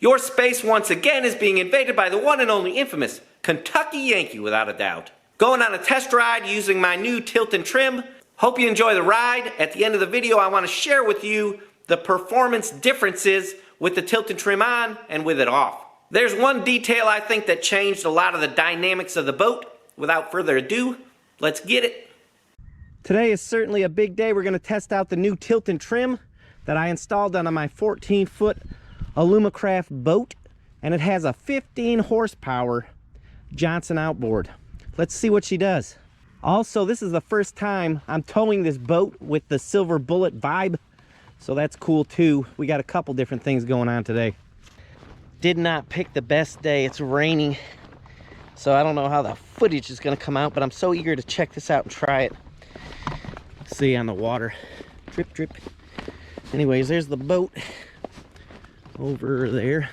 Your space once again is being invaded by the one and only infamous Kentucky Yankee, without a doubt. Going on a test ride using my new tilt and trim. Hope you enjoy the ride. At the end of the video, I want to share with you the performance differences with the tilt and trim on and with it off. There's one detail I think that changed a lot of the dynamics of the boat. Without further ado, let's get it. Today is certainly a big day. We're going to test out the new tilt and trim that I installed on my 14-foot Alumacraft boat, and it has a 15 horsepower Johnson outboard. Let's see what she does. Also, this is the first time I'm towing this boat with the Silver Bullet Vibe, so that's cool too. We got a couple different things going on today. Did not pick the best day. It's raining, so I don't know how the footage is going to come out, but I'm so eager to check this out and try it. See on the water, drip drip. Anyways, there's the boat over there.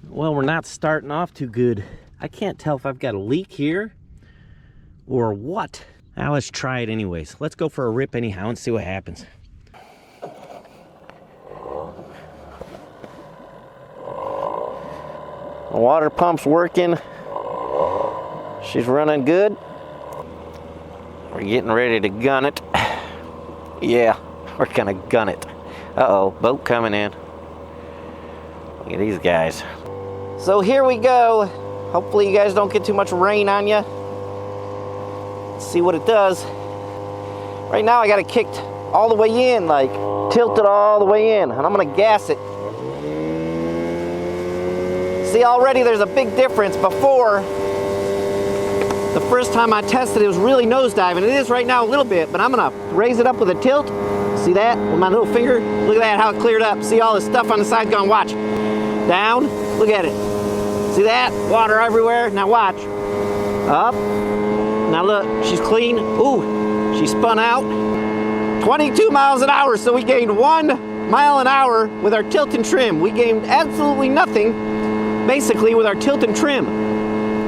Well, we're not starting off too good. I can't tell if I've got a leak here or what. Now let's try it anyways. Let's go for a rip anyhow and see what happens. The water pump's working. She's running good. We're getting ready to gun it. Yeah, we're gonna gun it. Uh-oh, boat coming in. Look at these guys. So here we go. Hopefully you guys don't get too much rain on you. Let's see what it does. Right now I got it kicked all the way in, like tilted all the way in, and I'm gonna gas it. See, already there's a big difference. Before, the first time I tested it was really nosediving. It is right now a little bit, but I'm gonna raise it up with a tilt. See that with my little finger? Look at that, how it cleared up. See all the stuff on the side going, watch. Down, look at it. See that? Water everywhere. Now watch. Up. Now look, she's clean. Ooh, she spun out. 22 miles an hour, so we gained 1 mile an hour with our tilt and trim. We gained absolutely nothing, basically, with our tilt and trim.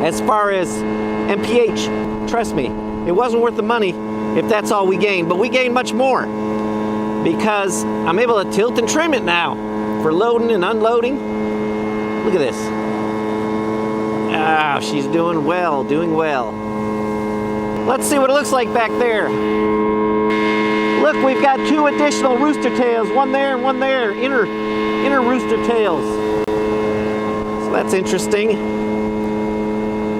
As far as MPH, trust me, it wasn't worth the money if that's all we gained, but we gained much more because I'm able to tilt and trim it now for loading and unloading. Look at this. Ah, she's doing well, doing well. Let's see what it looks like back there. Look, we've got 2 additional rooster tails, one there and one there, inner rooster tails. So that's interesting.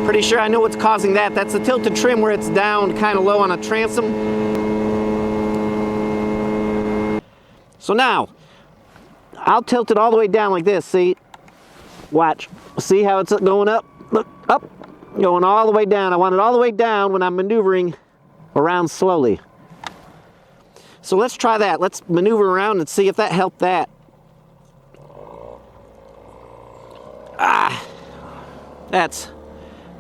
Pretty sure I know what's causing that. That's the tilt and trim where it's down kind of low on a transom. So now, I'll tilt it all the way down like this, see? Watch. See how it's going up? Look, up. Going all the way down. I want it all the way down when I'm maneuvering around slowly. So let's try that. Let's maneuver around and see if that helped that. Ah, that's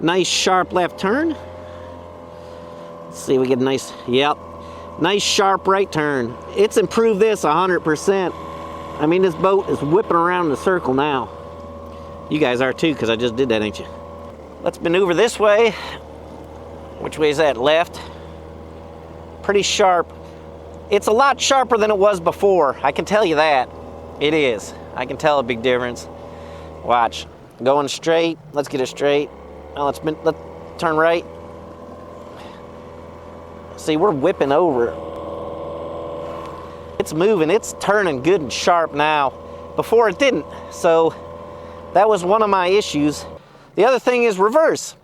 nice sharp left turn. Let's see if we get a nice, yep, nice sharp right turn. It's improved this 100%. I mean, this boat is whipping around in a circle now. You guys are too, because I just did that, ain't you? Let's maneuver this way. Which way is that? Left. Pretty sharp. It's a lot sharper than it was before. I can tell you that. It is. I can tell a big difference. Watch. Going straight. Let's get it straight. Now let's turn right. See, we're whipping over. It's moving. It's turning good and sharp now. Before it didn't. So that was one of my issues. The other thing is reverse.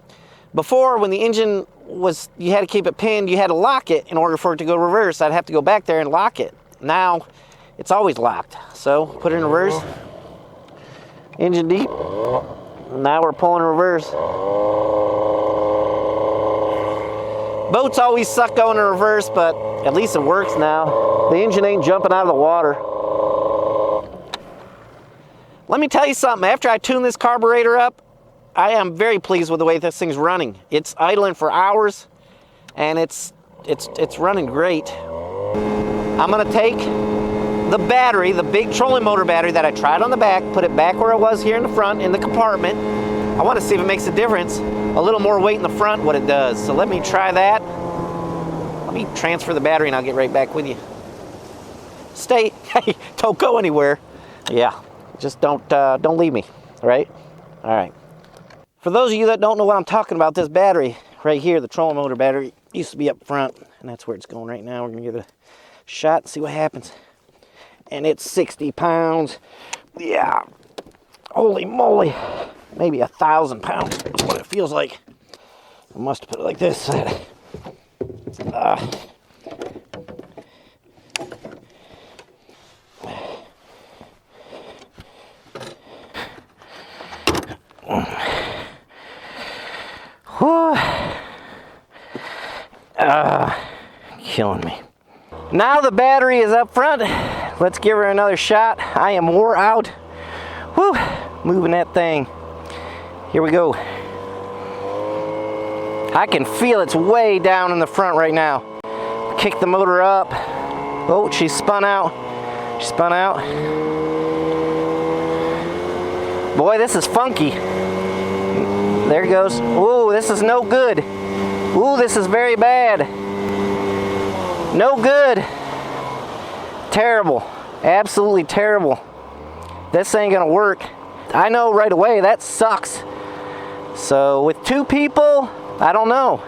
Before, when the engine was, you had to keep it pinned, you had to lock it in order for it to go reverse. I'd have to go back there and lock it. Now, it's always locked. So, put it in reverse. Engine deep. Now we're pulling reverse. Boats always suck going in reverse, but at least it works now. The engine ain't jumping out of the water. Let me tell you something. After I tune this carburetor up, I am very pleased with the way this thing's running. It's idling for hours, and it's running great. I'm gonna take the battery, the big trolling motor battery that I tried on the back, put it back where it was here in the front in the compartment. I want to see if it makes a difference. A little more weight in the front, what it does. So let me try that. Let me transfer the battery and I'll get right back with you. Stay, hey, don't go anywhere. Yeah, Just don't leave me, all right? All right. For those of you that don't know what I'm talking about, this battery right here, the trolling motor battery, used to be up front, and that's where it's going right now. We're gonna give it a shot and see what happens. And it's 60 pounds. Yeah, holy moly. Maybe 1,000 pounds is what it feels like. I must have put it like this. Killing me. Now the battery is up front. Let's give her another shot. I am wore out. Whew, moving that thing. Here we go. I can feel it's way down in the front right now. Kick the motor up. Oh, she spun out. She spun out. Boy, this is funky. There it goes. Ooh, this is no good. Ooh, this is very bad. No good. Terrible. Absolutely terrible. This ain't gonna work. I know right away that sucks. So with 2 people, I don't know.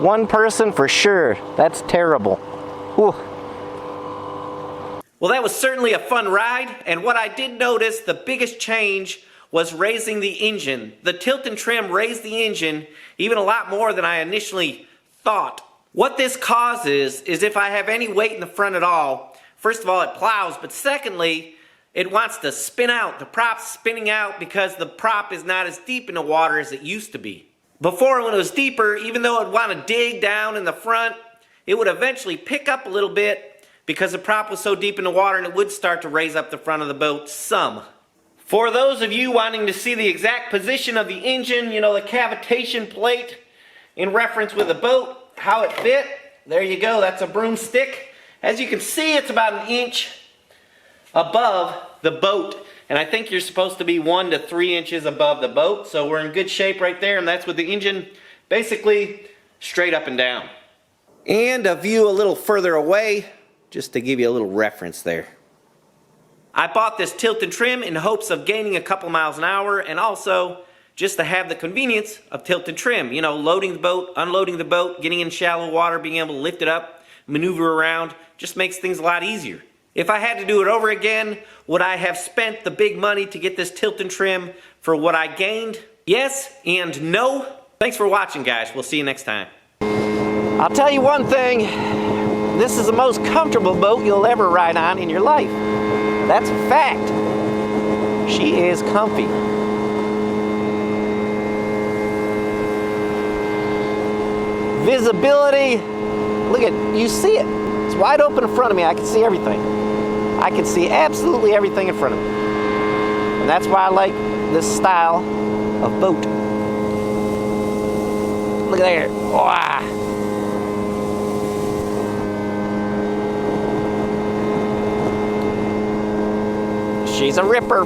1 person for sure. That's terrible. Whew. Well, that was certainly a fun ride, and what I did notice, the biggest change was raising the engine. The Tilt and Trim raised the engine even a lot more than I initially thought. What this causes is if I have any weight in the front at all, first of all, it plows, but secondly, it wants to spin out. The prop's spinning out because the prop is not as deep in the water as it used to be. Before, when it was deeper, even though it would want to dig down in the front, it would eventually pick up a little bit because the prop was so deep in the water, and it would start to raise up the front of the boat some. For those of you wanting to see the exact position of the engine, you know, the cavitation plate in reference with the boat, how it fit, there you go, that's a broomstick. As you can see, it's about 1 inch above the boat, and I think you're supposed to be 1 to 3 inches above the boat, so we're in good shape right there, and that's with the engine basically straight up and down. And a view a little further away, just to give you a little reference there. I bought this Tilt and Trim in hopes of gaining a couple miles an hour, and also just to have the convenience of Tilt and Trim. You know, loading the boat, unloading the boat, getting in shallow water, being able to lift it up, maneuver around, just makes things a lot easier. If I had to do it over again, would I have spent the big money to get this Tilt and Trim for what I gained? Yes and no. Thanks for watching, guys. We'll see you next time. I'll tell you one thing. This is the most comfortable boat you'll ever ride on in your life. That's a fact. She is comfy. Visibility, look at, you see it. It's wide open in front of me. I can see everything. I can see absolutely everything in front of me. And that's why I like this style of boat. Look at there. Wow. She's a ripper.